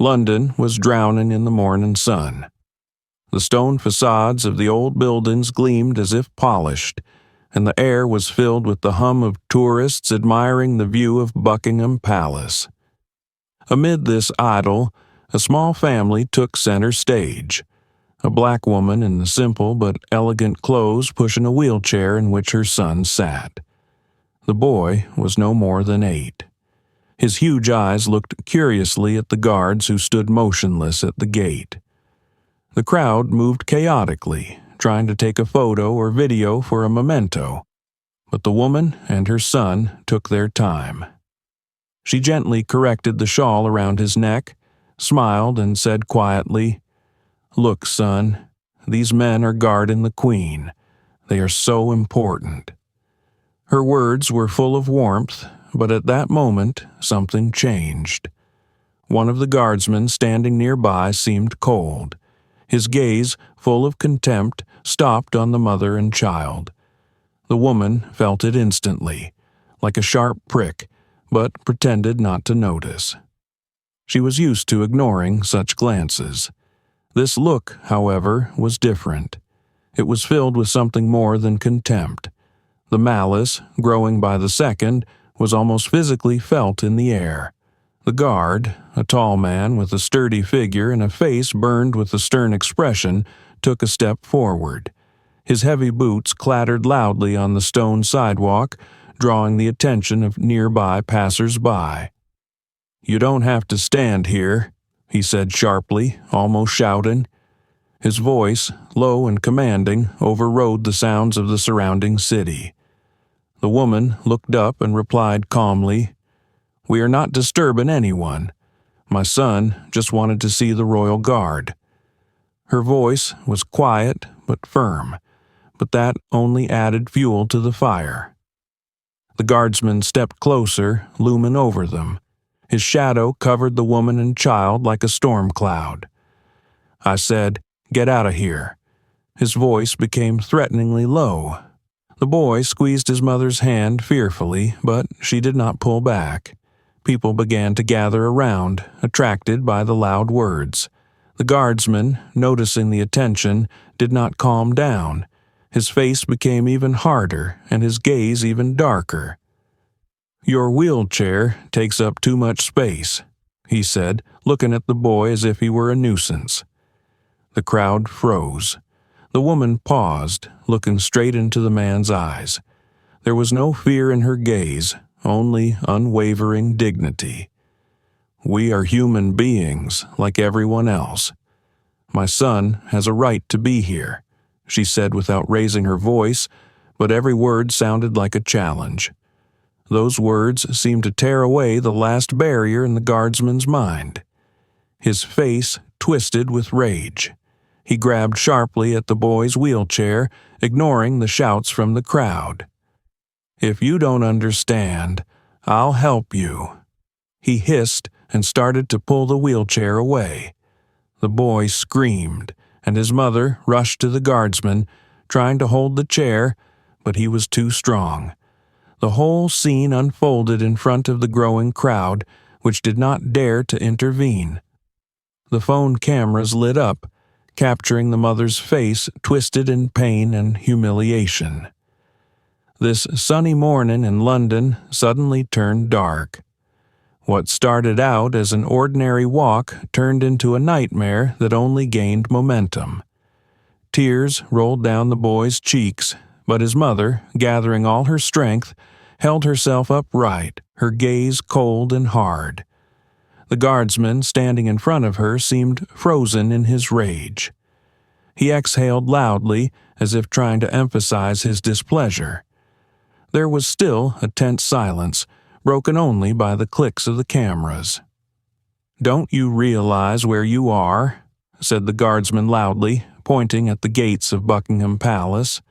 London was drowning in the morning sun. The stone facades of the old buildings gleamed as if polished, and the air was filled with the hum of tourists admiring the view of Buckingham Palace. Amid this idyll, a small family took center stage. A black woman in the simple but elegant clothes pushing a wheelchair in which her son sat. The boy was no more than 8. His huge eyes looked curiously at the guards who stood motionless at the gate. The crowd moved chaotically, trying to take a photo or video for a memento, but the woman and her son took their time. She gently corrected the shawl around his neck, smiled, and said quietly, "Look, son, these men are guarding the Queen. They are so important." Her words were full of warmth, but at that moment something changed. One of the guardsmen standing nearby seemed cold. His gaze, full of contempt, stopped on the mother and child. The woman felt it instantly, like a sharp prick, but pretended not to notice. She was used to ignoring such glances. This look, however, was different. It was filled with something more than contempt. The malice, growing by the second, was almost physically felt in the air. The guard, a tall man with a sturdy figure and a face burned with a stern expression, took a step forward. His heavy boots clattered loudly on the stone sidewalk, drawing the attention of nearby passers-by. "You don't have to stand here," he said sharply, almost shouting. His voice, low and commanding, overrode the sounds of the surrounding city. The woman looked up and replied calmly, "We are not disturbing anyone. My son just wanted to see the Royal Guard." Her voice was quiet but firm, but that only added fuel to the fire. The guardsman stepped closer, looming over them. His shadow covered the woman and child like a storm cloud. I said, "Get out of here." His voice became threateningly low. The boy squeezed his mother's hand fearfully, but she did not pull back. People began to gather around, attracted by the loud words. The guardsman, noticing the attention, did not calm down. His face became even harder, and his gaze even darker. "Your wheelchair takes up too much space," he said, looking at the boy as if he were a nuisance. The crowd froze. The woman paused, looking straight into the man's eyes. There was no fear in her gaze, only unwavering dignity. "We are human beings, like everyone else. My son has a right to be here," she said without raising her voice, but every word sounded like a challenge. Those words seemed to tear away the last barrier in the guardsman's mind. His face twisted with rage. He grabbed sharply at the boy's wheelchair, ignoring the shouts from the crowd. "If you don't understand, I'll help you." He hissed and started to pull the wheelchair away. The boy screamed, and his mother rushed to the guardsman, trying to hold the chair, but he was too strong. The whole scene unfolded in front of the growing crowd, which did not dare to intervene. The phone cameras lit up, capturing the mother's face twisted in pain and humiliation. This sunny morning in London suddenly turned dark. What started out as an ordinary walk turned into a nightmare that only gained momentum. Tears rolled down the boy's cheeks, but his mother, gathering all her strength, held herself upright, her gaze cold and hard. The guardsman standing in front of her seemed frozen in his rage. He exhaled loudly, as if trying to emphasize his displeasure. There was still a tense silence, broken only by the clicks of the cameras. "Don't you realize where you are?" said the guardsman loudly, pointing at the gates of Buckingham Palace.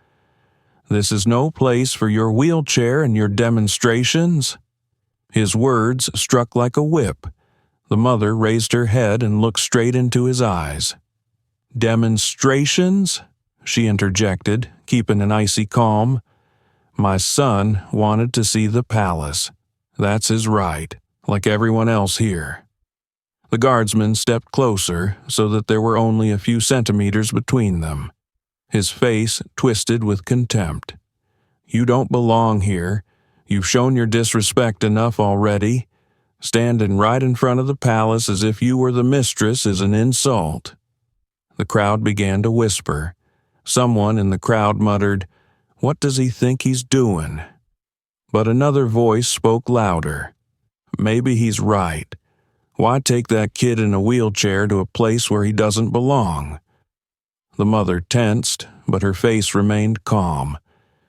"This is no place for your wheelchair and your demonstrations." His words struck like a whip. The mother raised her head and looked straight into his eyes. "Demonstrations?" she interjected, keeping an icy calm. "My son wanted to see the palace. That's his right, like everyone else here." The guardsman stepped closer so that there were only a few centimeters between them. His face twisted with contempt. "You don't belong here. You've shown your disrespect enough already. Standing right in front of the palace as if you were the mistress is an insult." The crowd began to whisper. Someone in the crowd muttered, "What does he think he's doing?" But another voice spoke louder. "Maybe he's right. Why take that kid in a wheelchair to a place where he doesn't belong?" The mother tensed, but her face remained calm.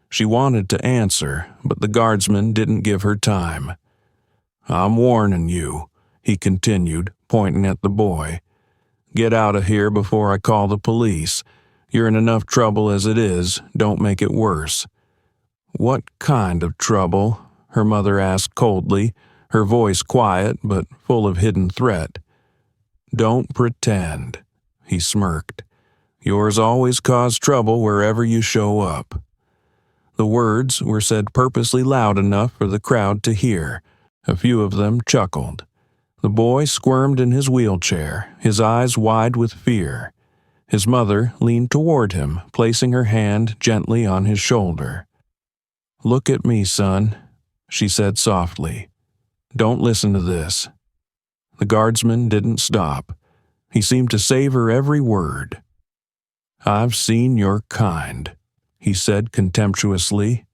She wanted to answer, but the guardsman didn't give her time. "I'm warning you," he continued, pointing at the boy. "Get out of here before I call the police. You're in enough trouble as it is. Don't make it worse." "What kind of trouble?" her mother asked coldly, her voice quiet but full of hidden threat. "Don't pretend," he smirked. "Yours always cause trouble wherever you show up." The words were said purposely loud enough for the crowd to hear. A few of them chuckled. The boy squirmed in his wheelchair, his eyes wide with fear. His mother leaned toward him, placing her hand gently on his shoulder. "Look at me, son," she said softly. "Don't listen to this." The guardsman didn't stop. He seemed to savor every word. "I've seen your kind," he said contemptuously,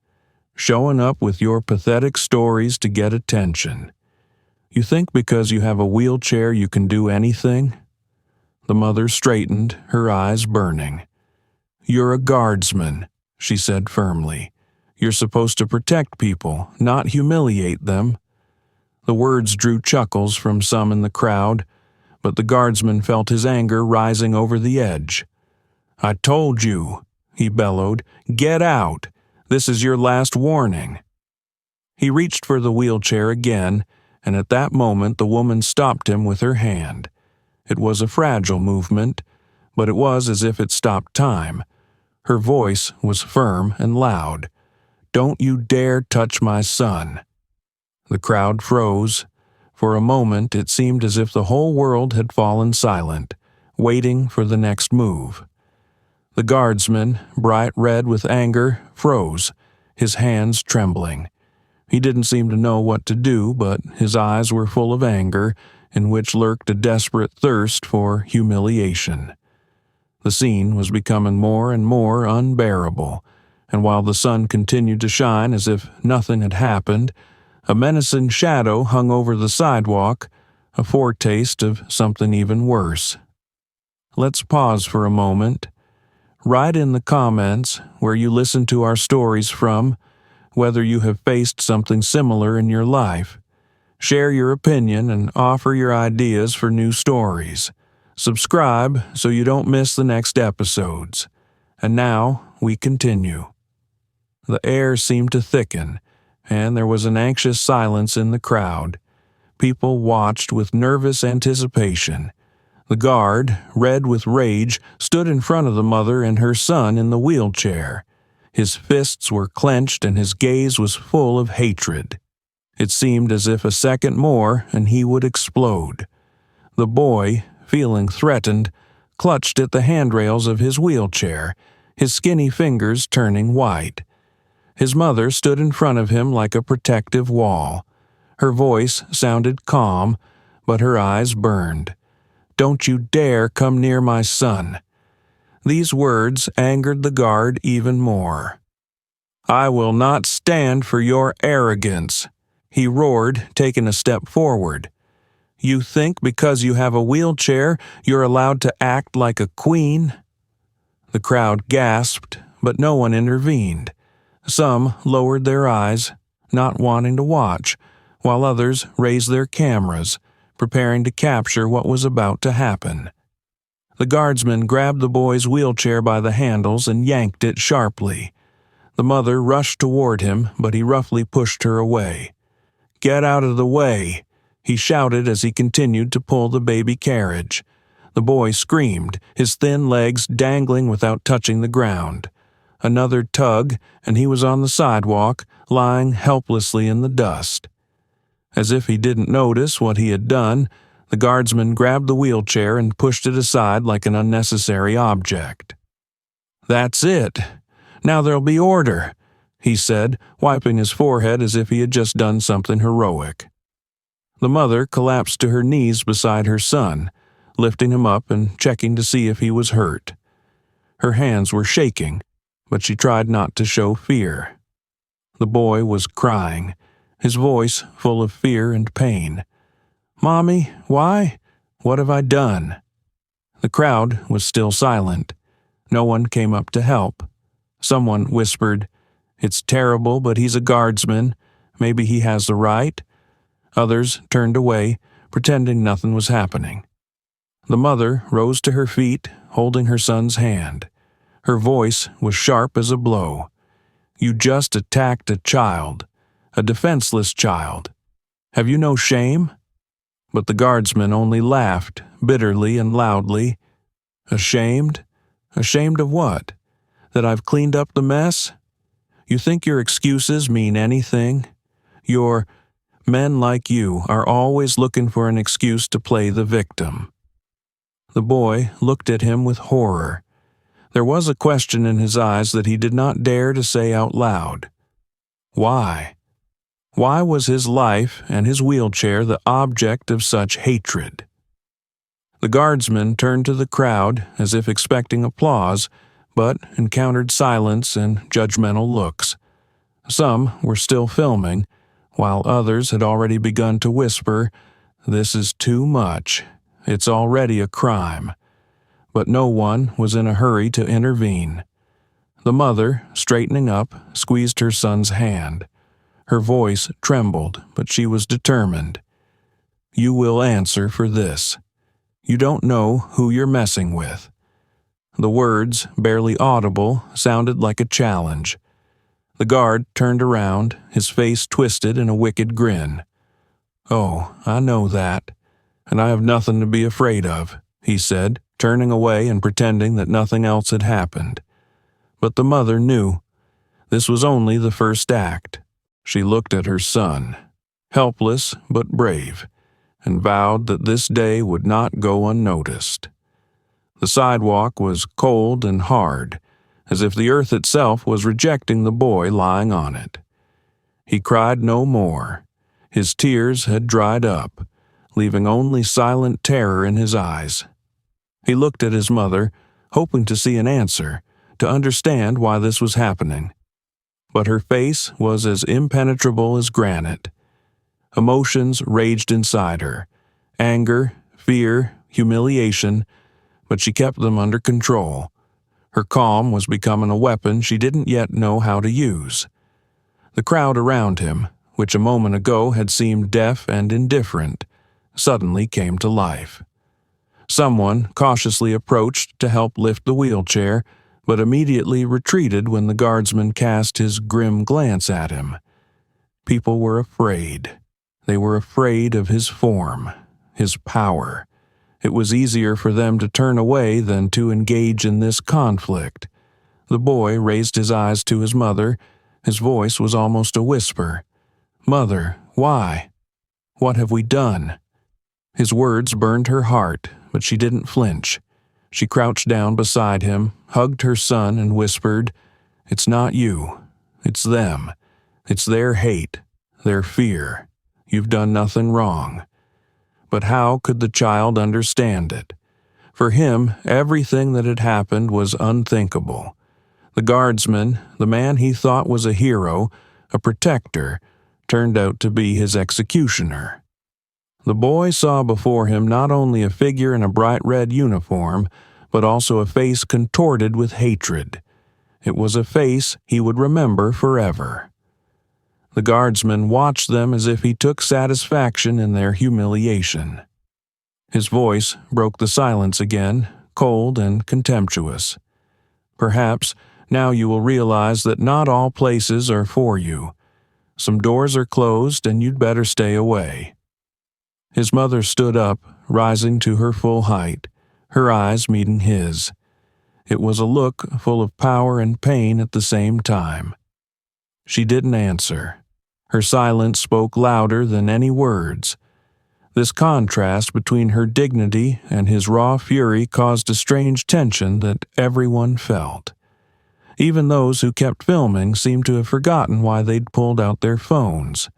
"showing up with your pathetic stories to get attention. You think because you have a wheelchair you can do anything?" The mother straightened, her eyes burning. "You're a guardsman," she said firmly. "You're supposed to protect people, not humiliate them." The words drew chuckles from some in the crowd, but the guardsman felt his anger rising over the edge. "I told you," he bellowed. "Get out! This is your last warning." He reached for the wheelchair again, and at that moment the woman stopped him with her hand. It was a fragile movement, but it was as if it stopped time. Her voice was firm and loud. "Don't you dare touch my son." The crowd froze. For a moment it seemed as if the whole world had fallen silent, waiting for the next move. The guardsman, bright red with anger, froze, his hands trembling. He didn't seem to know what to do, but his eyes were full of anger, in which lurked a desperate thirst for humiliation. The scene was becoming more and more unbearable, and while the sun continued to shine as if nothing had happened, a menacing shadow hung over the sidewalk, a foretaste of something even worse. Let's pause for a moment. Write in the comments where you listen to our stories from, whether you have faced something similar in your life. Share your opinion and offer your ideas for new stories. Subscribe so you don't miss the next episodes. And now we continue. The air seemed to thicken, and there was an anxious silence in the crowd. People watched with nervous anticipation. The guard, red with rage, stood in front of the mother and her son in the wheelchair. His fists were clenched and his gaze was full of hatred. It seemed as if a second more and he would explode. The boy, feeling threatened, clutched at the handrails of his wheelchair, his skinny fingers turning white. His mother stood in front of him like a protective wall. Her voice sounded calm, but her eyes burned. "Don't you dare come near my son." These words angered the guard even more. "I will not stand for your arrogance," he roared, taking a step forward. "You think because you have a wheelchair you're allowed to act like a queen?" The crowd gasped, but no one intervened. Some lowered their eyes, not wanting to watch, while others raised their cameras, preparing to capture what was about to happen. The guardsman grabbed the boy's wheelchair by the handles and yanked it sharply. The mother rushed toward him, but he roughly pushed her away. "Get out of the way," he shouted as he continued to pull the baby carriage. The boy screamed, his thin legs dangling without touching the ground. Another tug, and he was on the sidewalk, lying helplessly in the dust. As if he didn't notice what he had done, The guardsman grabbed the wheelchair and pushed it aside like an unnecessary object. "That's it. Now there'll be order," he said, wiping his forehead as if he had just done something heroic. The mother collapsed to her knees beside her son, lifting him up and checking to see if he was hurt. Her hands were shaking, but she tried not to show fear. The boy was crying, his voice full of fear and pain. "Mommy, why? What have I done?" The crowd was still silent. No one came up to help. Someone whispered, "It's terrible, but he's a guardsman. Maybe he has the right." Others turned away, pretending nothing was happening. The mother rose to her feet, holding her son's hand. Her voice was sharp as a blow. "You just attacked a child, a defenseless child. Have you no shame?" But the guardsman only laughed, bitterly and loudly. "Ashamed? Ashamed of what? That I've cleaned up the mess? You think your excuses mean anything? Men like you are always looking for an excuse to play the victim." The boy looked at him with horror. There was a question in his eyes that he did not dare to say out loud. Why? Why was his life and his wheelchair the object of such hatred? The guardsman turned to the crowd as if expecting applause, but encountered silence and judgmental looks. Some were still filming, while others had already begun to whisper, "This is too much. It's already a crime." But no one was in a hurry to intervene. The mother, straightening up, squeezed her son's hand. Her voice trembled, but she was determined. "You will answer for this. You don't know who you're messing with." The words, barely audible, sounded like a challenge. The guard turned around, his face twisted in a wicked grin. "Oh, I know that, and I have nothing to be afraid of," he said, turning away and pretending that nothing else had happened. But the mother knew. This was only the first act. She looked at her son, helpless but brave, and vowed that this day would not go unnoticed. The sidewalk was cold and hard, as if the earth itself was rejecting the boy lying on it. He cried no more. His tears had dried up, leaving only silent terror in his eyes. He looked at his mother, hoping to see an answer, to understand why this was happening. But her face was as impenetrable as granite. Emotions raged inside her, anger, fear, humiliation, but she kept them under control. Her calm was becoming a weapon she didn't yet know how to use. The crowd around him, which a moment ago had seemed deaf and indifferent, suddenly came to life. Someone cautiously approached to help lift the wheelchair, but immediately retreated when the guardsman cast his grim glance at him. People were afraid. They were afraid of his form, his power. It was easier for them to turn away than to engage in this conflict. The boy raised his eyes to his mother. His voice was almost a whisper. "Mother, why? What have we done?" His words burned her heart, but she didn't flinch. She crouched down beside him, hugged her son, and whispered, "It's not you. It's them. It's their hate, their fear. You've done nothing wrong." But how could the child understand it? For him, everything that had happened was unthinkable. The guardsman, the man he thought was a hero, a protector, turned out to be his executioner. The boy saw before him not only a figure in a bright red uniform, but also a face contorted with hatred. It was a face he would remember forever. The guardsman watched them as if he took satisfaction in their humiliation. His voice broke the silence again, cold and contemptuous. "Perhaps now you will realize that not all places are for you. Some doors are closed and you'd better stay away." His mother stood up, rising to her full height, her eyes meeting his. It was a look full of power and pain at the same time. She didn't answer. Her silence spoke louder than any words. This contrast between her dignity and his raw fury caused a strange tension that everyone felt. Even those who kept filming seemed to have forgotten why they'd pulled out their phones.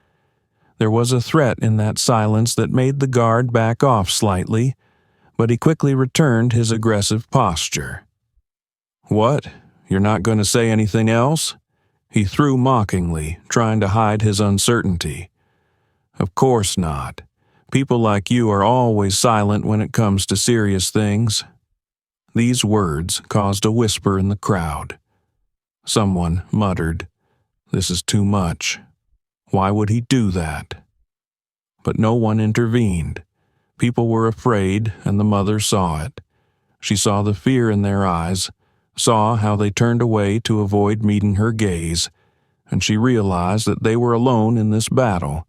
There was a threat in that silence that made the guard back off slightly, but he quickly returned his aggressive posture. "What? You're not going to say anything else?" He threw mockingly, trying to hide his uncertainty. "Of course not. People like you are always silent when it comes to serious things." These words caused a whisper in the crowd. Someone muttered, "This is too much. Why would he do that?" But no one intervened. People were afraid, and the mother saw it. She saw the fear in their eyes, saw how they turned away to avoid meeting her gaze, and she realized that they were alone in this battle,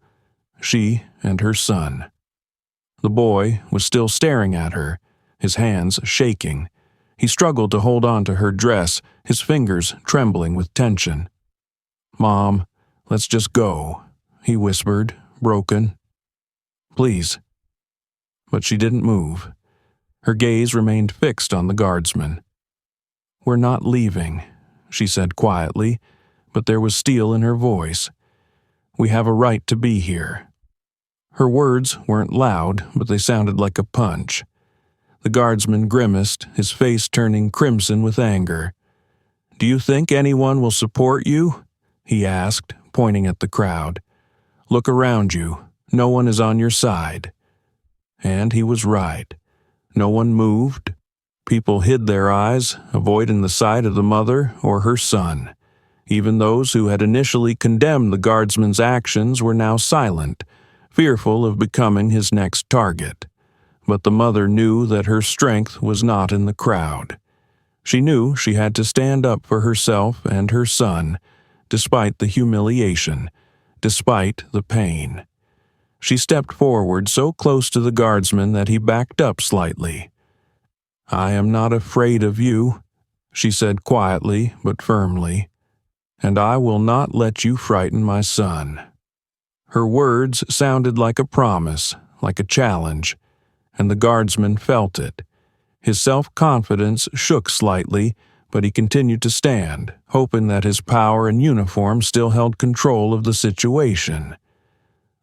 she and her son. The boy was still staring at her, his hands shaking. He struggled to hold on to her dress, his fingers trembling with tension. "Mom, let's just go," he whispered, broken. "Please." But she didn't move. Her gaze remained fixed on the guardsman. "We're not leaving," she said quietly, but there was steel in her voice. "We have a right to be here." Her words weren't loud, but they sounded like a punch. The guardsman grimaced, his face turning crimson with anger. "Do you think anyone will support you?" he asked, pointing at the crowd. "Look around you. No one is on your side." And he was right. No one moved. People hid their eyes, avoiding the sight of the mother or her son. Even those who had initially condemned the guardsman's actions were now silent, fearful of becoming his next target. But the mother knew that her strength was not in the crowd. She knew she had to stand up for herself and her son, despite the humiliation, despite the pain. She stepped forward so close to the guardsman that he backed up slightly. "I am not afraid of you," she said quietly but firmly, "and I will not let you frighten my son." Her words sounded like a promise, like a challenge, and the guardsman felt it. His self-confidence shook slightly, but he continued to stand, hoping that his power and uniform still held control of the situation.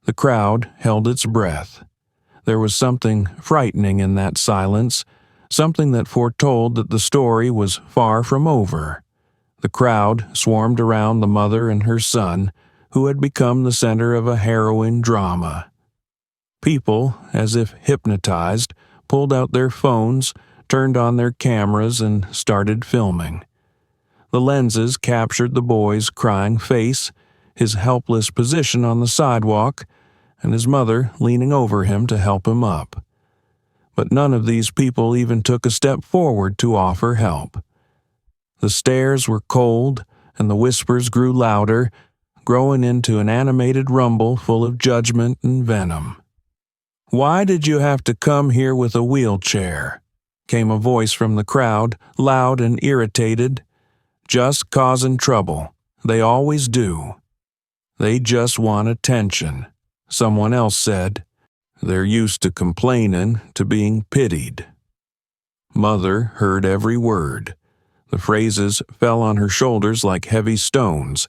The crowd held its breath. There was something frightening in that silence, something that foretold that the story was far from over. The crowd swarmed around the mother and her son, who had become the center of a harrowing drama. People, as if hypnotized, pulled out their phones, turned on their cameras, and started filming. The lenses captured the boy's crying face, his helpless position on the sidewalk, and his mother leaning over him to help him up. But none of these people even took a step forward to offer help. The stares were cold, and the whispers grew louder, growing into an animated rumble full of judgment and venom. "Why did you have to come here with a wheelchair?" came a voice from the crowd, loud and irritated. "Just causing trouble. They always do." "They just want attention," someone else said. "They're used to complaining, to being pitied." Mother heard every word. The phrases fell on her shoulders like heavy stones,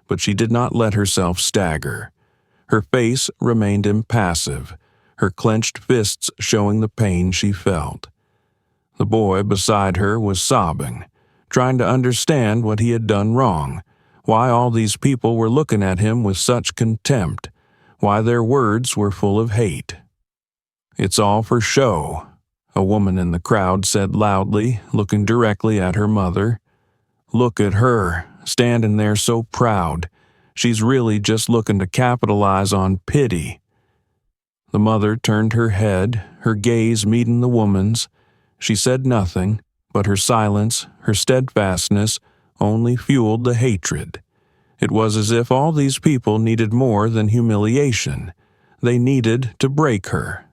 but she did not let herself stagger. Her face remained impassive, her clenched fists showing the pain she felt. The boy beside her was sobbing, trying to understand what he had done wrong, why all these people were looking at him with such contempt, why their words were full of hate. "It's all for show," a woman in the crowd said loudly, looking directly at her mother. "Look at her, standing there so proud. She's really just looking to capitalize on pity." The mother turned her head, her gaze meeting the woman's. She said nothing, but her silence, her steadfastness, only fueled the hatred. It was as if all these people needed more than humiliation. They needed to break her.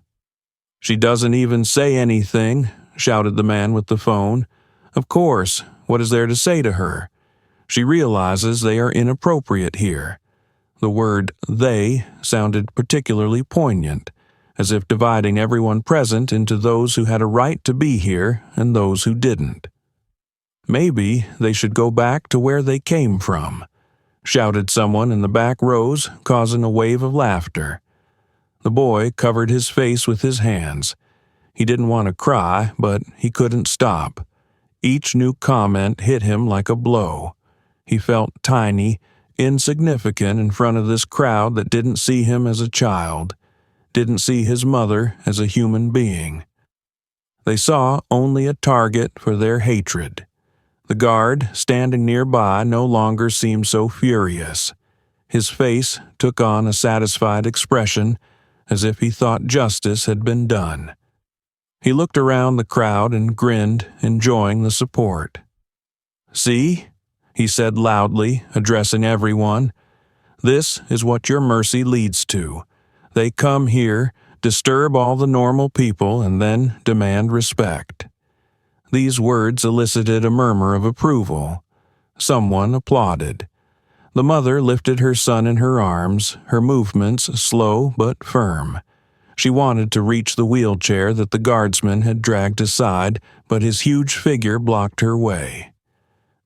"She doesn't even say anything," shouted the man with the phone. "Of course, what is there to say to her? She realizes they are inappropriate here." The word "they" sounded particularly poignant, as if dividing everyone present into those who had a right to be here and those who didn't. Maybe they should go back to where they came from, shouted someone in the back rows, causing a wave of laughter. The boy covered his face with his hands. He didn't want to cry, but he couldn't stop. Each new comment hit him like a blow. He felt tiny, insignificant in front of this crowd that didn't see him as a child, didn't see his mother as a human being. They saw only a target for their hatred. The guard, standing nearby, no longer seemed so furious. His face took on a satisfied expression, as if he thought justice had been done. He looked around the crowd and grinned, enjoying the support. "See?" he said loudly, addressing everyone. "This is what your mercy leads to. They come here, disturb all the normal people, and then demand respect." These words elicited a murmur of approval. Someone applauded. The mother lifted her son in her arms, her movements slow but firm. She wanted to reach the wheelchair that the guardsman had dragged aside, but his huge figure blocked her way.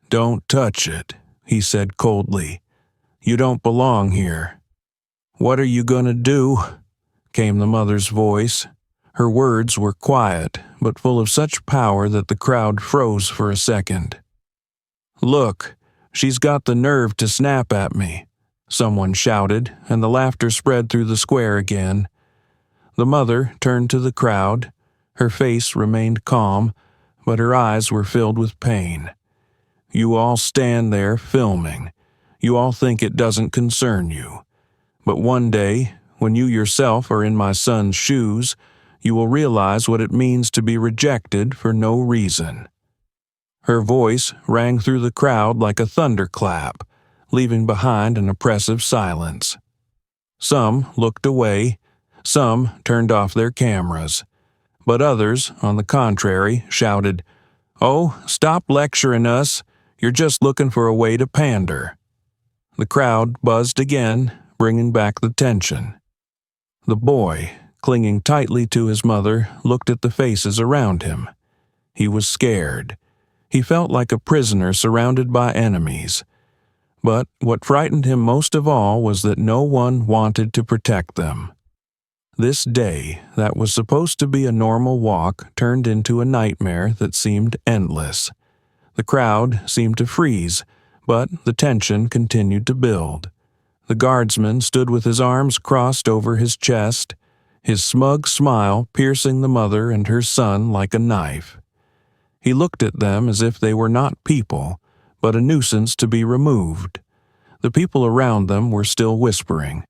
"Don't touch it," he said coldly. "You don't belong here." "What are you going to do?" came the mother's voice. Her words were quiet, but full of such power that the crowd froze for a second. "Look, she's got the nerve to snap at me," someone shouted, and the laughter spread through the square again. The mother turned to the crowd. Her face remained calm, but her eyes were filled with pain. "You all stand there filming. You all think it doesn't concern you. But one day, when you yourself are in my son's shoes, you will realize what it means to be rejected for no reason." Her voice rang through the crowd like a thunderclap, leaving behind an oppressive silence. Some looked away, some turned off their cameras, but others, on the contrary, shouted, "Oh, stop lecturing us. You're just looking for a way to pander." The crowd buzzed again, bringing back the tension. The boy, clinging tightly to his mother, looked at the faces around him. He was scared. He felt like a prisoner surrounded by enemies. But what frightened him most of all was that no one wanted to protect them. This day, that was supposed to be a normal walk, turned into a nightmare that seemed endless. The crowd seemed to freeze, but the tension continued to build. The guardsman stood with his arms crossed over his chest, his smug smile piercing the mother and her son like a knife. He looked at them as if they were not people, but a nuisance to be removed. The people around them were still whispering,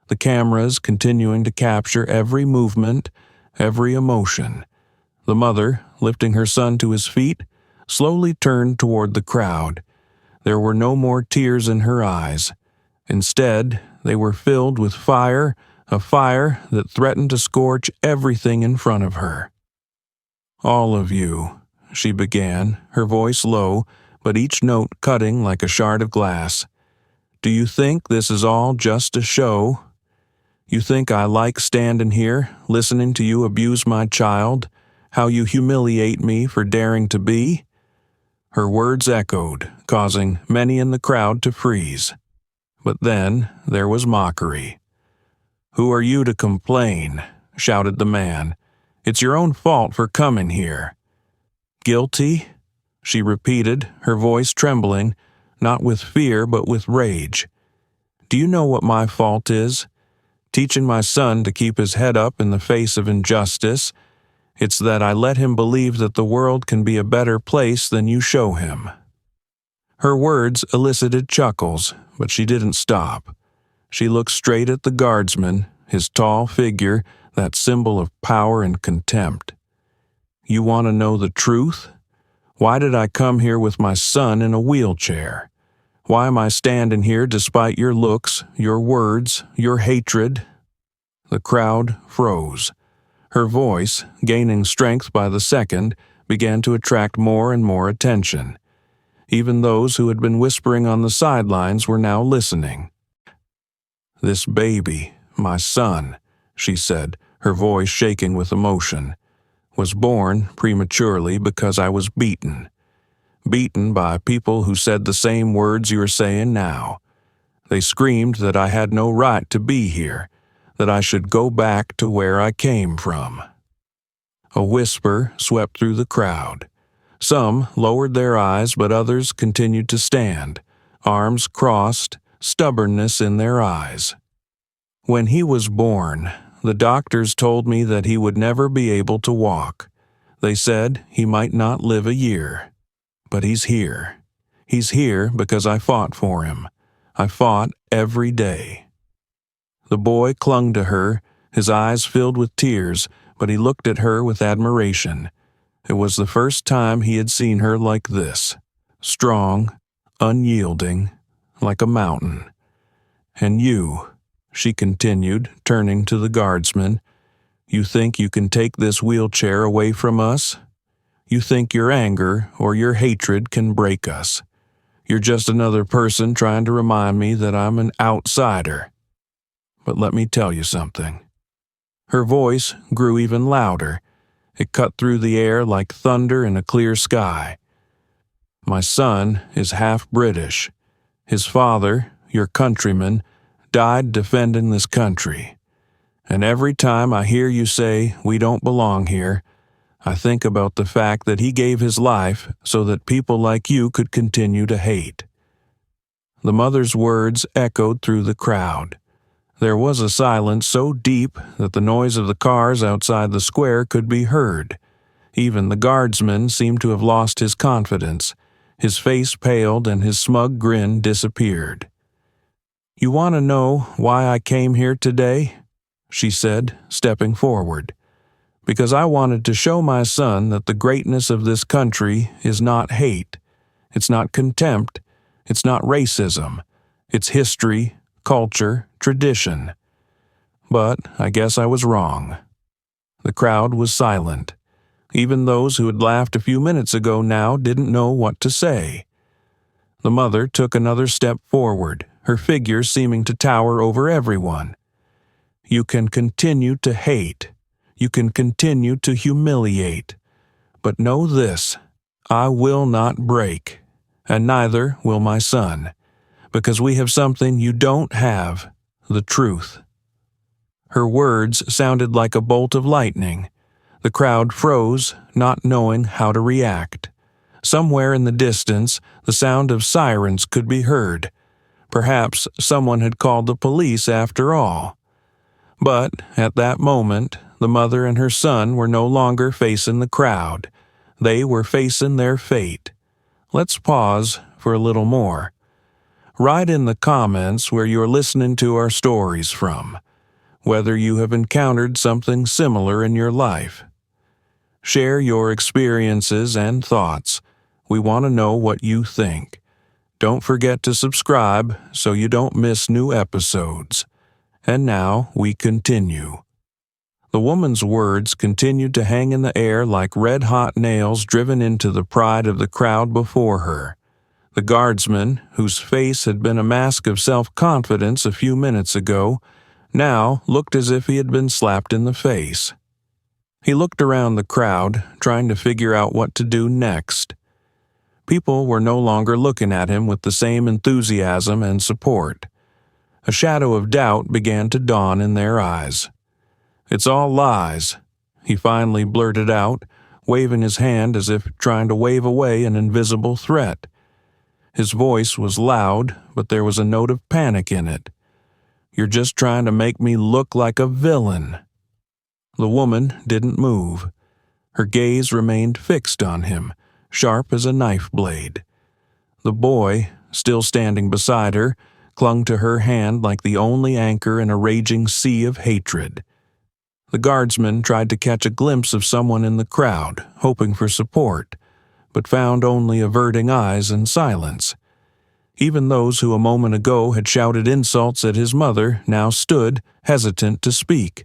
the cameras continuing to capture every movement, every emotion. The mother, lifting her son to his feet, slowly turned toward the crowd. There were no more tears in her eyes. Instead, they were filled with fire, a fire that threatened to scorch everything in front of her. "All of you," she began, her voice low, but each note cutting like a shard of glass. "Do you think this is all just a show? You think I like standing here, listening to you abuse my child, how you humiliate me for daring to be?" Her words echoed, causing many in the crowd to freeze. But then there was mockery. "Who are you to complain?" shouted the man. "It's your own fault for coming here." "Guilty?" she repeated, her voice trembling, not with fear but with rage. "Do you know what my fault is? Teaching my son to keep his head up in the face of injustice. It's that I let him believe that the world can be a better place than you show him." Her words elicited chuckles, but she didn't stop. She looked straight at the guardsman, his tall figure, that symbol of power and contempt. "You want to know the truth? Why did I come here with my son in a wheelchair? Why am I standing here despite your looks, your words, your hatred?" The crowd froze. Her voice, gaining strength by the second, began to attract more and more attention. Even those who had been whispering on the sidelines were now listening. "This baby, my son," she said, her voice shaking with emotion, was born prematurely because I was beaten. Beaten by people who said the same words you are saying now. They screamed that I had no right to be here, that I should go back to where I came from. A whisper swept through the crowd. Some lowered their eyes, but others continued to stand, arms crossed, stubbornness in their eyes. When he was born, the doctors told me that he would never be able to walk. They said he might not live a year. But he's here. He's here because I fought for him. I fought every day. The boy clung to her, his eyes filled with tears, but he looked at her with admiration. It was the first time he had seen her like this, strong, unyielding, like a mountain. And you, she continued, turning to the guardsman, you think you can take this wheelchair away from us? You think your anger or your hatred can break us. You're just another person trying to remind me that I'm an outsider. But let me tell you something. Her voice grew even louder. It cut through the air like thunder in a clear sky. My son is half British. His father, your countryman, died defending this country. And every time I hear you say we don't belong here, I think about the fact that he gave his life so that people like you could continue to hate. The mother's words echoed through the crowd. There was a silence so deep that the noise of the cars outside the square could be heard. Even the guardsman seemed to have lost his confidence. His face paled and his smug grin disappeared. "You want to know why I came here today?" she said, stepping forward. "Because I wanted to show my son that the greatness of this country is not hate. It's not contempt. It's not racism. It's history, culture, tradition." But I guess I was wrong. The crowd was silent. Even those who had laughed a few minutes ago now didn't know what to say. The mother took another step forward, her figure seeming to tower over everyone. "You can continue to hate. You can continue to humiliate. But know this, I will not break, and neither will my son, because we have something you don't have, the truth." Her words sounded like a bolt of lightning. The crowd froze, not knowing how to react. Somewhere in the distance, the sound of sirens could be heard. Perhaps someone had called the police after all. But at that moment, the mother and her son were no longer facing the crowd. They were facing their fate. Let's pause for a little more. Write in the comments where you're listening to our stories from, whether you have encountered something similar in your life. Share your experiences and thoughts. We want to know what you think. Don't forget to subscribe so you don't miss new episodes. And now we continue. The woman's words continued to hang in the air like red-hot nails driven into the pride of the crowd before her. The guardsman, whose face had been a mask of self-confidence a few minutes ago, now looked as if he had been slapped in the face. He looked around the crowd, trying to figure out what to do next. People were no longer looking at him with the same enthusiasm and support. A shadow of doubt began to dawn in their eyes. "It's all lies," he finally blurted out, waving his hand as if trying to wave away an invisible threat. His voice was loud, but there was a note of panic in it. "You're just trying to make me look like a villain." The woman didn't move. Her gaze remained fixed on him, sharp as a knife blade. The boy, still standing beside her, clung to her hand like the only anchor in a raging sea of hatred. The guardsman tried to catch a glimpse of someone in the crowd, hoping for support, but found only averting eyes and silence. Even those who a moment ago had shouted insults at his mother now stood, hesitant to speak.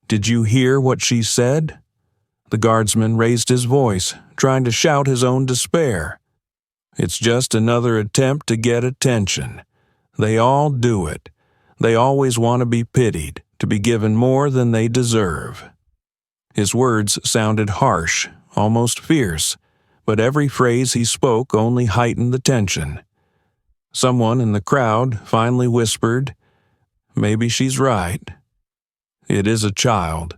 "Did you hear what she said?" The guardsman raised his voice, trying to shout his own despair. "It's just another attempt to get attention. They all do it. They always want to be pitied, to be given more than they deserve." His words sounded harsh, almost fierce, but every phrase he spoke only heightened the tension. Someone in the crowd finally whispered, "Maybe she's right. It is a child."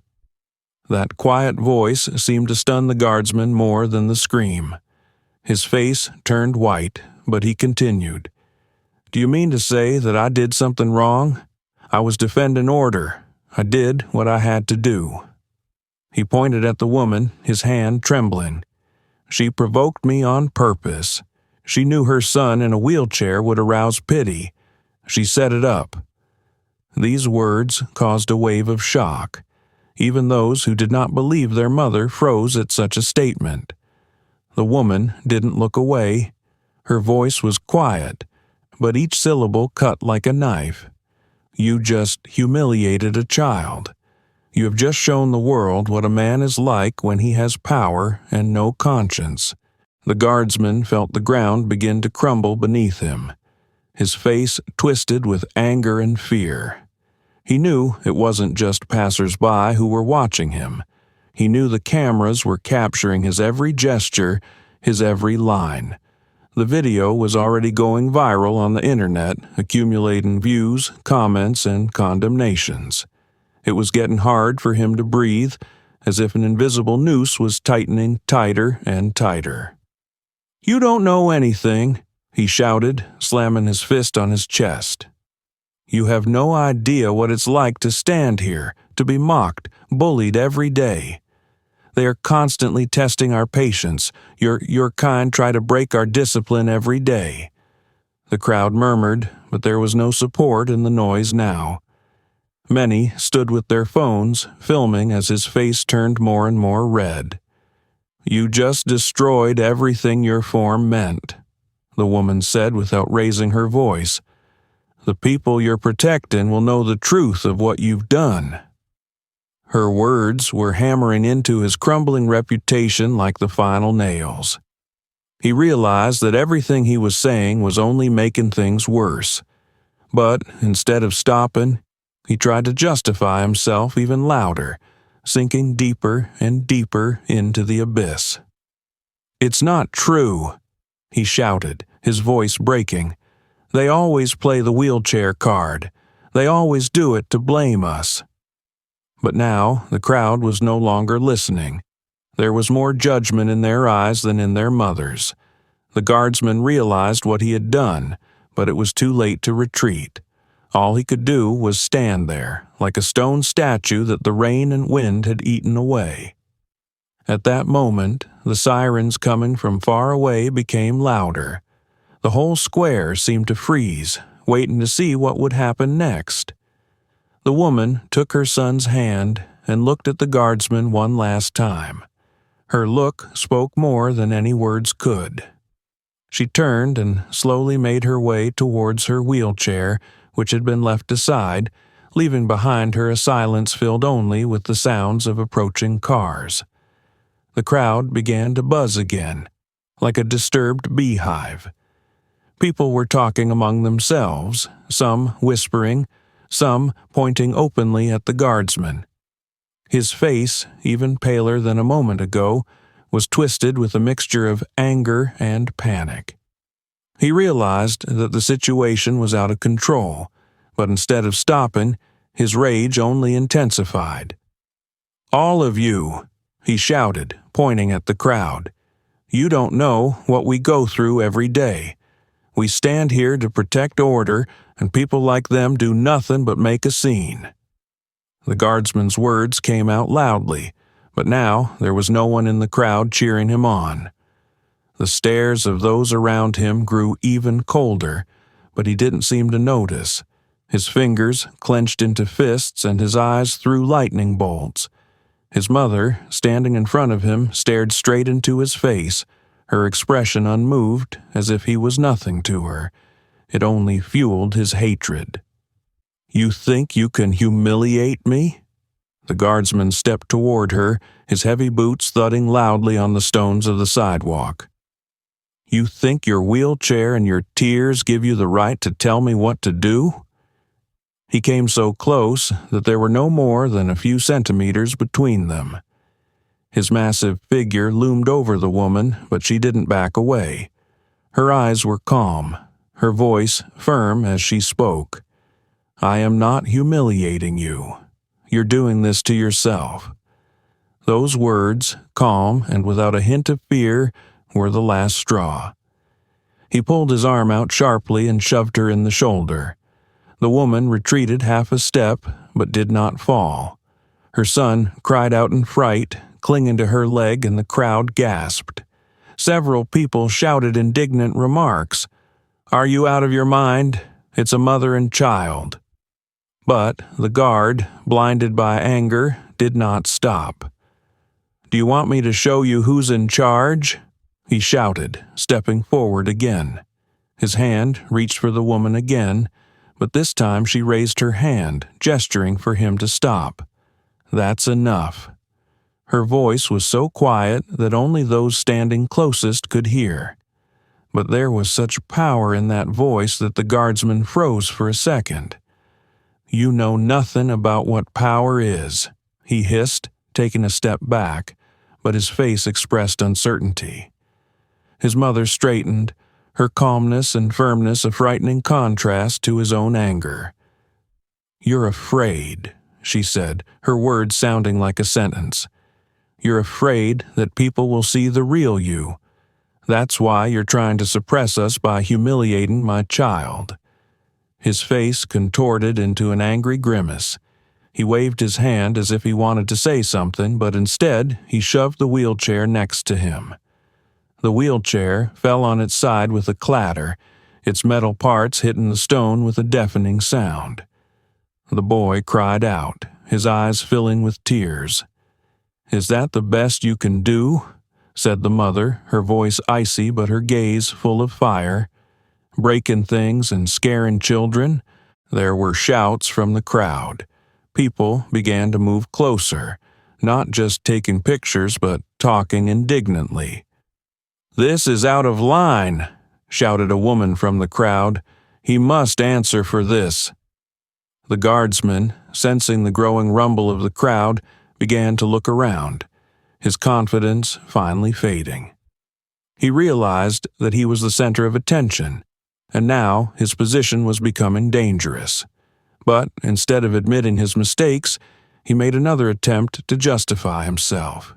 That quiet voice seemed to stun the guardsman more than the scream. His face turned white, but he continued, "Do you mean to say that I did something wrong? I was defending order. I did what I had to do." He pointed at the woman, his hand trembling. "She provoked me on purpose. She knew her son in a wheelchair would arouse pity. She set it up." These words caused a wave of shock. Even those who did not believe their mother froze at such a statement. The woman didn't look away. Her voice was quiet, but each syllable cut like a knife. "You just humiliated a child. You have just shown the world what a man is like when he has power and no conscience." The guardsman felt the ground begin to crumble beneath him. His face twisted with anger and fear. He knew it wasn't just passers-by who were watching him. He knew the cameras were capturing his every gesture, his every line. The video was already going viral on the internet, accumulating views, comments, and condemnations. It was getting hard for him to breathe, as if an invisible noose was tightening tighter and tighter. "You don't know anything," he shouted, slamming his fist on his chest. "You have no idea what it's like to stand here, to be mocked, bullied every day. They are constantly testing our patience. Your kind try to break our discipline every day." The crowd murmured, but there was no support in the noise now. Many stood with their phones, filming as his face turned more and more red. "You just destroyed everything your form meant," the woman said without raising her voice. "The people you're protecting will know the truth of what you've done." Her words were hammering into his crumbling reputation like the final nails. He realized that everything he was saying was only making things worse. But instead of stopping, he tried to justify himself even louder, sinking deeper and deeper into the abyss. "It's not true," he shouted, his voice breaking. "They always play the wheelchair card. They always do it to blame us." But now the crowd was no longer listening. There was more judgment in their eyes than in their mother's. The guardsman realized what he had done, but it was too late to retreat. All he could do was stand there, like a stone statue that the rain and wind had eaten away. At that moment, the sirens coming from far away became louder. The whole square seemed to freeze, waiting to see what would happen next. The woman took her son's hand and looked at the guardsman one last time. Her look spoke more than any words could. She turned and slowly made her way towards her wheelchair, which had been left aside, leaving behind her a silence filled only with the sounds of approaching cars. The crowd began to buzz again, like a disturbed beehive. People were talking among themselves, some whispering, some pointing openly at the guardsman. His face, even paler than a moment ago, was twisted with a mixture of anger and panic. He realized that the situation was out of control, but instead of stopping, his rage only intensified. "All of you," he shouted, pointing at the crowd. "You don't know what we go through every day. We stand here to protect order, and people like them do nothing but make a scene." The guardsman's words came out loudly, but now there was no one in the crowd cheering him on. The stares of those around him grew even colder, but he didn't seem to notice. His fingers clenched into fists and his eyes threw lightning bolts. His mother, standing in front of him, stared straight into his face, her expression unmoved, as if he was nothing to her. It only fueled his hatred. "You think you can humiliate me?" The guardsman stepped toward her, his heavy boots thudding loudly on the stones of the sidewalk. "You think your wheelchair and your tears give you the right to tell me what to do?" He came so close that there were no more than a few centimeters between them. His massive figure loomed over the woman, but she didn't back away. Her eyes were calm, her voice firm as she spoke. "I am not humiliating you. You're doing this to yourself." Those words, calm and without a hint of fear, were the last straw. He pulled his arm out sharply and shoved her in the shoulder. The woman retreated half a step, but did not fall. Her son cried out in fright, clinging to her leg, and the crowd gasped. Several people shouted indignant remarks. "Are you out of your mind? It's a mother and child." But the guard, blinded by anger, did not stop. "Do you want me to show you who's in charge?" he shouted, stepping forward again. His hand reached for the woman again, but this time she raised her hand, gesturing for him to stop. "That's enough." Her voice was so quiet that only those standing closest could hear. But there was such power in that voice that the guardsman froze for a second. "You know nothing about what power is," he hissed, taking a step back, but his face expressed uncertainty. His mother straightened, her calmness and firmness a frightening contrast to his own anger. "You're afraid," she said, her words sounding like a sentence. "You're afraid that people will see the real you. That's why you're trying to suppress us by humiliating my child." His face contorted into an angry grimace. He waved his hand as if he wanted to say something, but instead he shoved the wheelchair next to him. The wheelchair fell on its side with a clatter, its metal parts hitting the stone with a deafening sound. The boy cried out, his eyes filling with tears. "Is that the best you can do?" said the mother, her voice icy but her gaze full of fire. "Breaking things and scaring children?" There were shouts from the crowd. People began to move closer, not just taking pictures but talking indignantly. "This is out of line," shouted a woman from the crowd. "He must answer for this." The guardsman, sensing the growing rumble of the crowd, began to look around, his confidence finally fading. He realized that he was the center of attention, and now his position was becoming dangerous. But instead of admitting his mistakes, he made another attempt to justify himself.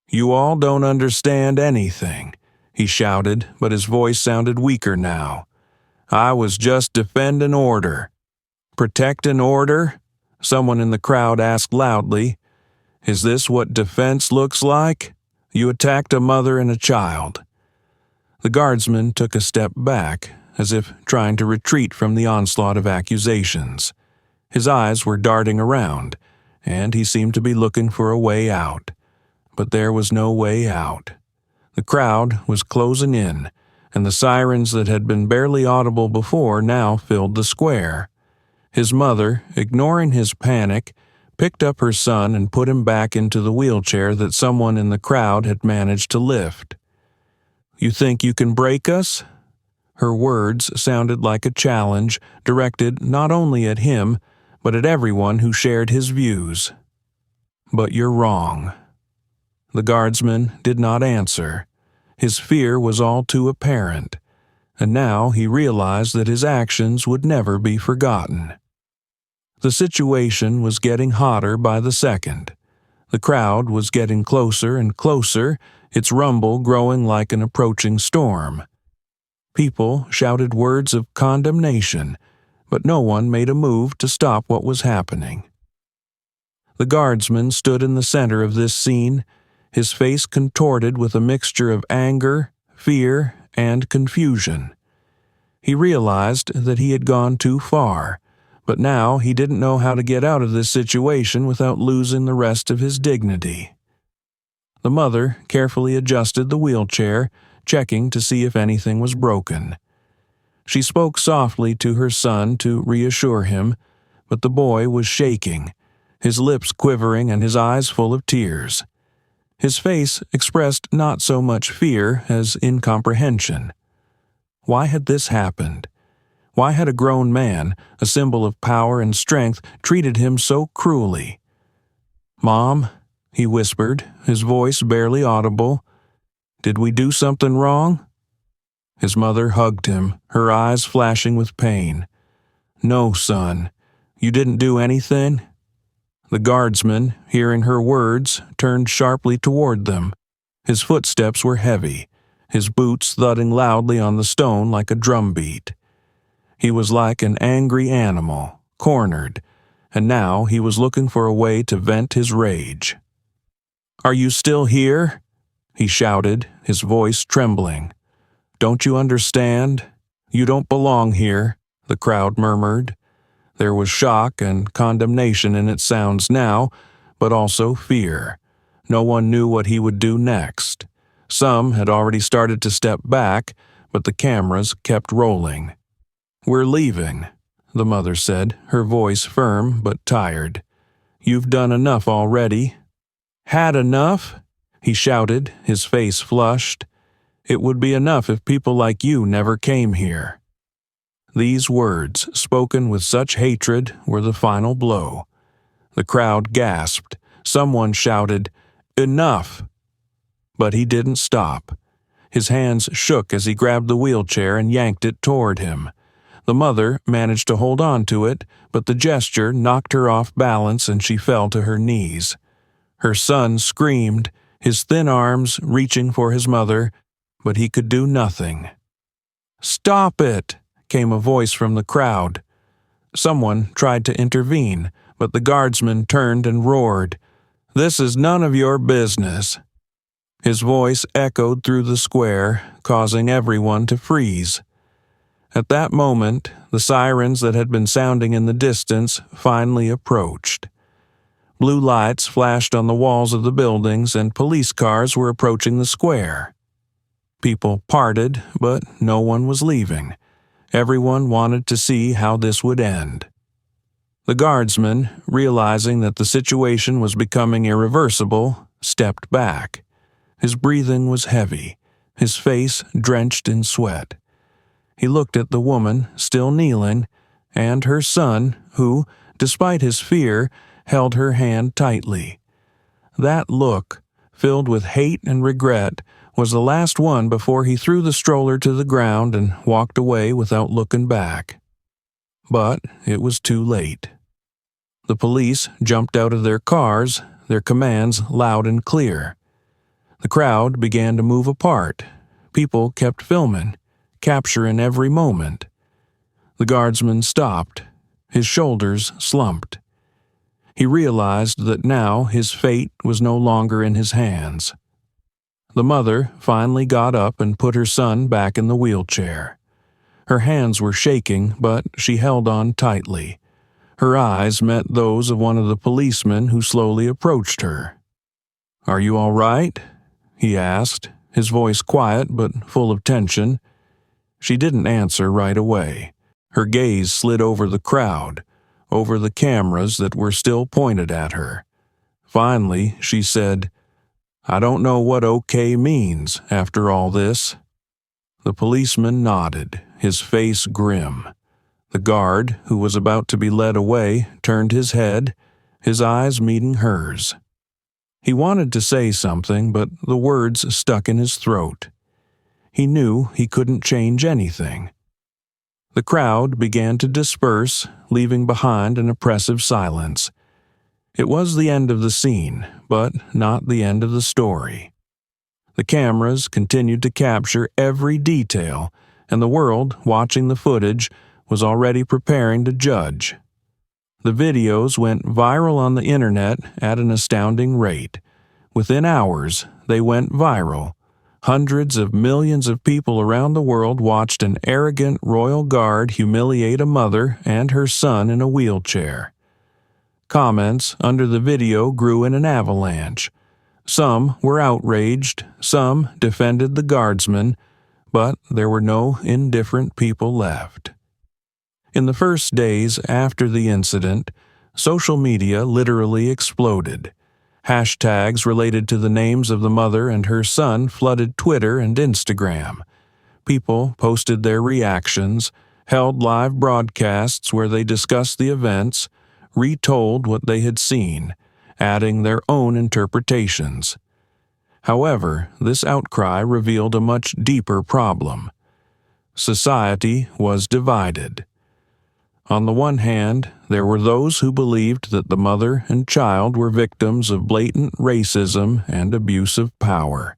"You all don't understand anything," he shouted, but his voice sounded weaker now. "I was just defending order." "Protecting order?" someone in the crowd asked loudly. "Is this what defense looks like? You attacked a mother and a child." The guardsman took a step back, as if trying to retreat from the onslaught of accusations. His eyes were darting around, and he seemed to be looking for a way out. But there was no way out. The crowd was closing in, and the sirens that had been barely audible before now filled the square. His mother, ignoring his panic, picked up her son and put him back into the wheelchair that someone in the crowd had managed to lift. "You think you can break us?" Her words sounded like a challenge directed not only at him, but at everyone who shared his views. "But you're wrong." The guardsman did not answer. His fear was all too apparent, and now he realized that his actions would never be forgotten. The situation was getting hotter by the second. The crowd was getting closer and closer, its rumble growing like an approaching storm. People shouted words of condemnation, but no one made a move to stop what was happening. The guardsman stood in the center of this scene, his face contorted with a mixture of anger, fear, and confusion. He realized that he had gone too far, but now he didn't know how to get out of this situation without losing the rest of his dignity. The mother carefully adjusted the wheelchair, checking to see if anything was broken. She spoke softly to her son to reassure him, but the boy was shaking, his lips quivering and his eyes full of tears. His face expressed not so much fear as incomprehension. Why had this happened? Why had a grown man, a symbol of power and strength, treated him so cruelly? "Mom," he whispered, his voice barely audible, "did we do something wrong?" His mother hugged him, her eyes flashing with pain. "No, son. You didn't do anything?" The guardsman, hearing her words, turned sharply toward them. His footsteps were heavy, his boots thudding loudly on the stone like a drumbeat. He was like an angry animal, cornered, and now he was looking for a way to vent his rage. "Are you still here?" he shouted, his voice trembling. "Don't you understand? You don't belong here," the crowd murmured. There was shock and condemnation in its sounds now, but also fear. No one knew what he would do next. Some had already started to step back, but the cameras kept rolling. "We're leaving," the mother said, her voice firm but tired. "You've done enough already." "Had enough?" he shouted, his face flushed. "It would be enough if people like you never came here." These words, spoken with such hatred, were the final blow. The crowd gasped. Someone shouted, "Enough!" But he didn't stop. His hands shook as he grabbed the wheelchair and yanked it toward him. The mother managed to hold on to it, but the gesture knocked her off balance and she fell to her knees. Her son screamed, his thin arms reaching for his mother, but he could do nothing. "Stop it!" came a voice from the crowd. Someone tried to intervene, but the guardsman turned and roared, "This is none of your business." His voice echoed through the square, causing everyone to freeze. At that moment, the sirens that had been sounding in the distance finally approached. Blue lights flashed on the walls of the buildings and police cars were approaching the square. People parted, but no one was leaving. Everyone wanted to see how this would end. The guardsman, realizing that the situation was becoming irreversible, stepped back. His breathing was heavy, his face drenched in sweat. He looked at the woman, still kneeling, and her son, who, despite his fear, held her hand tightly. That look, filled with hate and regret, was the last one before he threw the stroller to the ground and walked away without looking back. But it was too late. The police jumped out of their cars, their commands loud and clear. The crowd began to move apart. People kept filming, capturing every moment. The guardsman stopped. His shoulders slumped. He realized that now his fate was no longer in his hands. The mother finally got up and put her son back in the wheelchair. Her hands were shaking, but she held on tightly. Her eyes met those of one of the policemen who slowly approached her. "Are you all right?" he asked, his voice quiet but full of tension. She didn't answer right away. Her gaze slid over the crowd, over the cameras that were still pointed at her. Finally, she said, "I don't know what okay means after all this." The policeman nodded, his face grim. The guard, who was about to be led away, turned his head, his eyes meeting hers. He wanted to say something, but the words stuck in his throat. He knew he couldn't change anything. The crowd began to disperse, leaving behind an oppressive silence. It was the end of the scene, but not the end of the story. The cameras continued to capture every detail, and the world, watching the footage, was already preparing to judge. The videos went viral on the internet at an astounding rate. Within hours, they went viral. Hundreds of millions of people around the world watched an arrogant royal guard humiliate a mother and her son in a wheelchair. Comments under the video grew in an avalanche. Some were outraged, some defended the guardsman, but there were no indifferent people left. In the first days after the incident, social media literally exploded. Hashtags related to the names of the mother and her son flooded Twitter and Instagram. People posted their reactions, held live broadcasts where they discussed the events, retold what they had seen, adding their own interpretations. However, this outcry revealed a much deeper problem. Society was divided. On the one hand, there were those who believed that the mother and child were victims of blatant racism and abuse of power.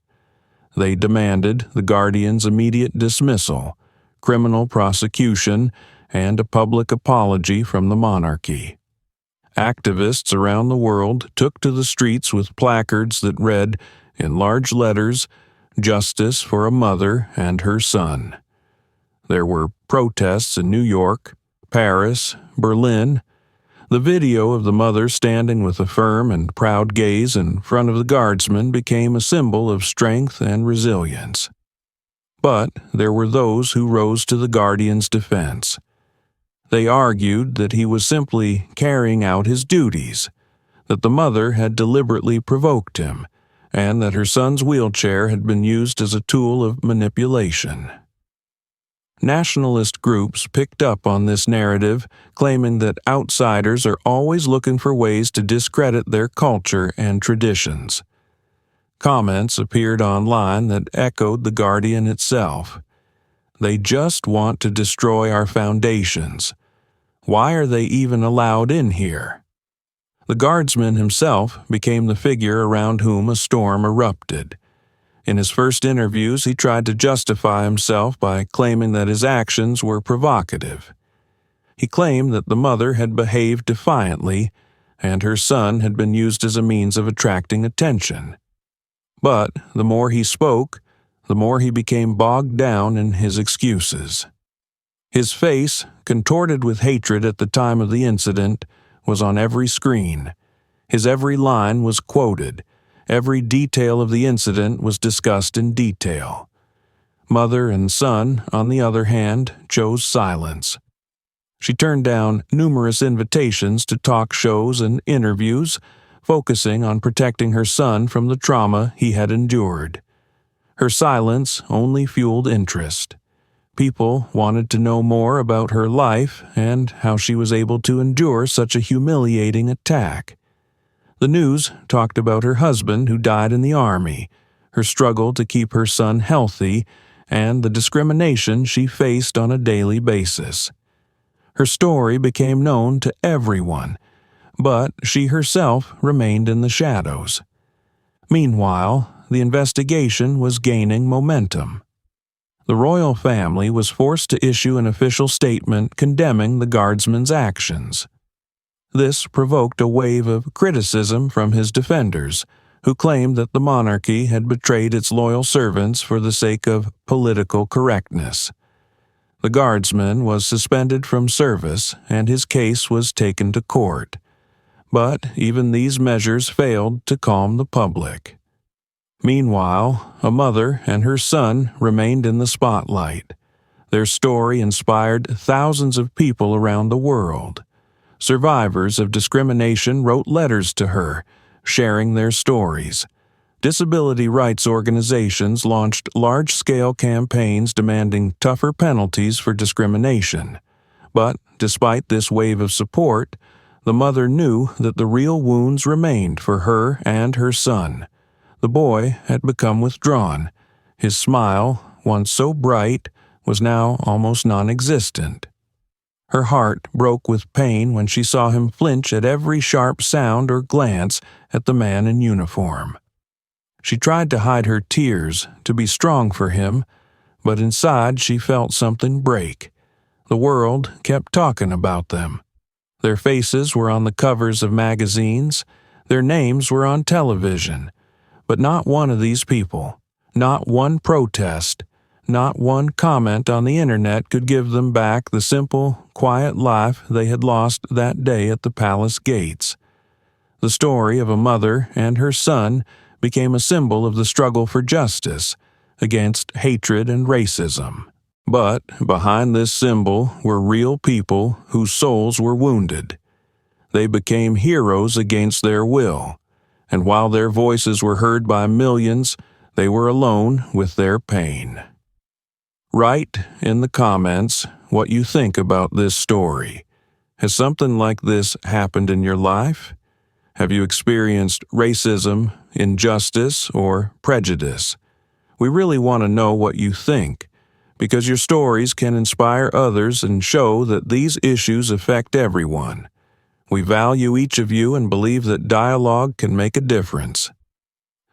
They demanded the guardian's immediate dismissal, criminal prosecution, and a public apology from the monarchy. Activists around the world took to the streets with placards that read, in large letters, "Justice for a mother and her son." There were protests in New York, Paris, Berlin. The video of the mother standing with a firm and proud gaze in front of the guardsman became a symbol of strength and resilience. But there were those who rose to the guardian's defense. They argued that he was simply carrying out his duties, that the mother had deliberately provoked him, and that her son's wheelchair had been used as a tool of manipulation. Nationalist groups picked up on this narrative, claiming that outsiders are always looking for ways to discredit their culture and traditions. Comments appeared online that echoed the Guardian itself. They just want to destroy our foundations. Why are they even allowed in here? The guardsman himself became the figure around whom a storm erupted. In his first interviews, he tried to justify himself by claiming that his actions were provocative. He claimed that the mother had behaved defiantly, and her son had been used as a means of attracting attention. But the more he spoke, the more he became bogged down in his excuses. His face, contorted with hatred at the time of the incident, was on every screen. His every line was quoted. Every detail of the incident was discussed in detail. Mother and son, on the other hand, chose silence. She turned down numerous invitations to talk shows and interviews, focusing on protecting her son from the trauma he had endured. Her silence only fueled interest. People wanted to know more about her life and how she was able to endure such a humiliating attack. The news talked about her husband who died in the army, her struggle to keep her son healthy, and the discrimination she faced on a daily basis. Her story became known to everyone, but she herself remained in the shadows. Meanwhile, the investigation was gaining momentum. The royal family was forced to issue an official statement condemning the guardsman's actions. This provoked a wave of criticism from his defenders, who claimed that the monarchy had betrayed its loyal servants for the sake of political correctness. The guardsman was suspended from service, and his case was taken to court. But even these measures failed to calm the public. Meanwhile, a mother and her son remained in the spotlight. Their story inspired thousands of people around the world. Survivors of discrimination wrote letters to her, sharing their stories. Disability rights organizations launched large-scale campaigns demanding tougher penalties for discrimination. But despite this wave of support, the mother knew that the real wounds remained for her and her son. The boy had become withdrawn. His smile, once so bright, was now almost non-existent. Her heart broke with pain when she saw him flinch at every sharp sound or glance at the man in uniform. She tried to hide her tears, to be strong for him, but inside she felt something break. The world kept talking about them. Their faces were on the covers of magazines, their names were on television, but not one of these people, not one protest, not one comment on the internet could give them back the simple, quiet life they had lost that day at the palace gates. The story of a mother and her son became a symbol of the struggle for justice against hatred and racism. But behind this symbol were real people whose souls were wounded. They became heroes against their will, and while their voices were heard by millions, they were alone with their pain. Write in the comments what you think about this story. Has something like this happened in your life? Have you experienced racism, injustice, or prejudice? We really want to know what you think, because your stories can inspire others and show that these issues affect everyone. We value each of you and believe that dialogue can make a difference.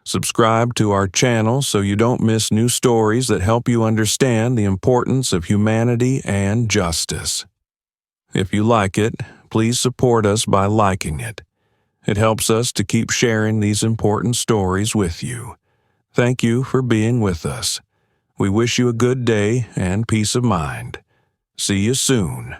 Subscribe to our channel so you don't miss new stories that help you understand the importance of humanity and justice. If you like it, please support us by liking it. It helps us to keep sharing these important stories with you. Thank you for being with us. We wish you a good day and peace of mind. See you soon.